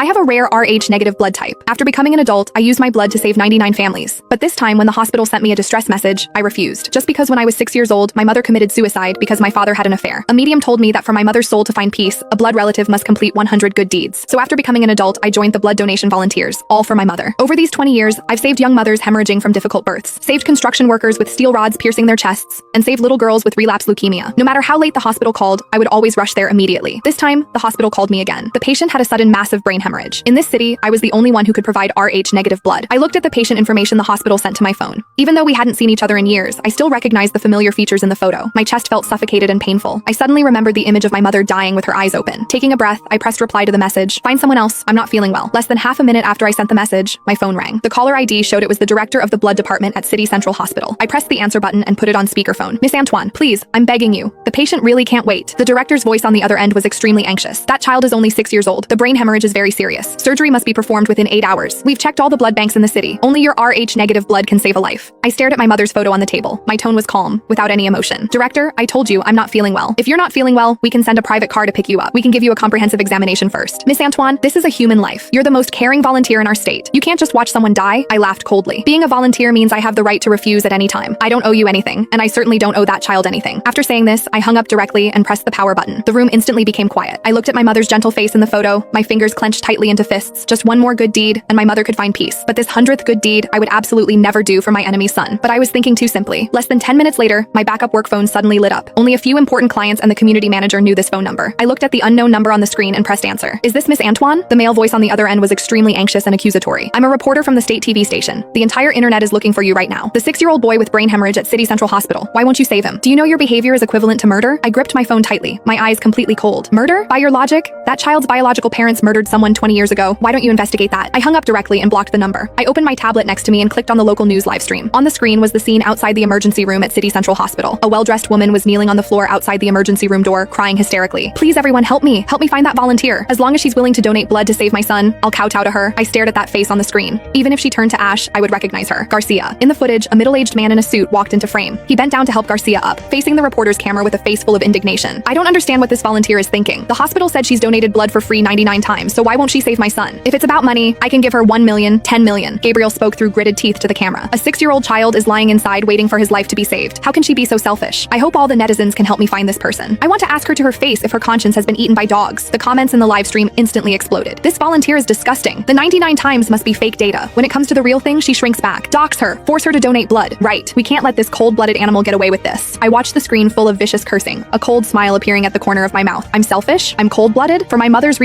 I have a rare Rh-negative blood type. After becoming an adult, I used my blood to save 99 families. But this time, when the hospital sent me a distress message, I refused. Just because when I was 6 years old, my mother committed suicide because my father had an affair. A medium told me that for my mother's soul to find peace, a blood relative must complete 100 good deeds. So after becoming an adult, I joined the blood donation volunteers, all for my mother. Over these 20 years, I've saved young mothers hemorrhaging from difficult births, saved construction workers with steel rods piercing their chests, and saved little girls with relapse leukemia. No matter how late the hospital called, I would always rush there immediately. This time, the hospital called me again. The patient had a sudden massive brain hemorrhage. In this city, I was the only one who could provide Rh-negative blood. I looked at the patient information the hospital sent to my phone. Even though we hadn't seen each other in years, I still recognized the familiar features in the photo. My chest felt suffocated and painful. I suddenly remembered the image of my mother dying with her eyes open. Taking a breath, I pressed reply to the message. Find someone else, I'm not feeling well. Less than half a minute after I sent the message, my phone rang. The caller ID showed it was the director of the blood department at City Central Hospital. I pressed the answer button and put it on speakerphone. Miss Antoine, please, I'm begging you. The patient really can't wait. The director's voice on the other end was extremely anxious. That child is only 6 years old. The brain hemorrhage is very serious. Surgery must be performed within 8 hours. We've checked all the blood banks in the city. Only your Rh-negative blood can save a life. I stared at my mother's photo on the table. My tone was calm, without any emotion. Director, I told you I'm not feeling well. If you're not feeling well, we can send a private car to pick you up. We can give you a comprehensive examination first. Miss Antoine, this is a human life. You're the most caring volunteer in our state. You can't just watch someone die. I laughed coldly. Being a volunteer means I have the right to refuse at any time. I don't owe you anything, and I certainly don't owe that child anything. After saying this, I hung up directly and pressed the power button. The room instantly became quiet. I looked at my mother's gentle face in the photo, my fingers clenched tightly into fists. Just one more good deed, and my mother could find peace. But this 100th good deed, I would absolutely never do for my enemy's son. But I was thinking too simply. Less than 10 minutes later, my backup work phone suddenly lit up. Only a few important clients and the community manager knew this phone number. I looked at the unknown number on the screen and pressed answer. Is this Miss Antoine? The male voice on the other end was extremely anxious and accusatory. I'm a reporter from the state TV station. The entire internet is looking for you right now. The 6-year-old boy with brain hemorrhage at City Central Hospital. Why won't you save him? Do you know your behavior is equivalent to murder? I gripped my phone tightly, my eyes completely cold. Murder? By your logic, that child's biological parents murdered someone 20 years ago. Why don't you investigate that? I hung up directly and blocked the number. I opened my tablet next to me and clicked on the local news live stream. On the screen was the scene outside the emergency room at City Central Hospital. A well-dressed woman was kneeling on the floor outside the emergency room door, crying hysterically. Please everyone, help me. Help me find that volunteer. As long as she's willing to donate blood to save my son, I'll kowtow to her. I stared at that face on the screen. Even if she turned to ash, I would recognize her. Garcia. In the footage, a middle-aged man in a suit walked into frame. He bent down to help Garcia up, facing the reporter's camera with a face full of indignation. I don't understand what this volunteer is thinking. The hospital said she's donated blood for free 99 times, so why won't she save my son? If it's about money, I can give her 1 million, 10 million. Gabriel spoke through gritted teeth to the camera. A 6-year-old child is lying inside waiting for his life to be saved. How can she be so selfish? I hope all the netizens can help me find this person. I want to ask her to her face if her conscience has been eaten by dogs. The comments in the live stream instantly exploded. This volunteer is disgusting. The 99 times must be fake data. When it comes to the real thing, she shrinks back. Dox her. Force her to donate blood. Right. We can't let this cold-blooded animal get away with this. I watched the screen full of vicious cursing, a cold smile appearing at the corner of my mouth. I'm selfish? I'm cold-blooded? For my mother's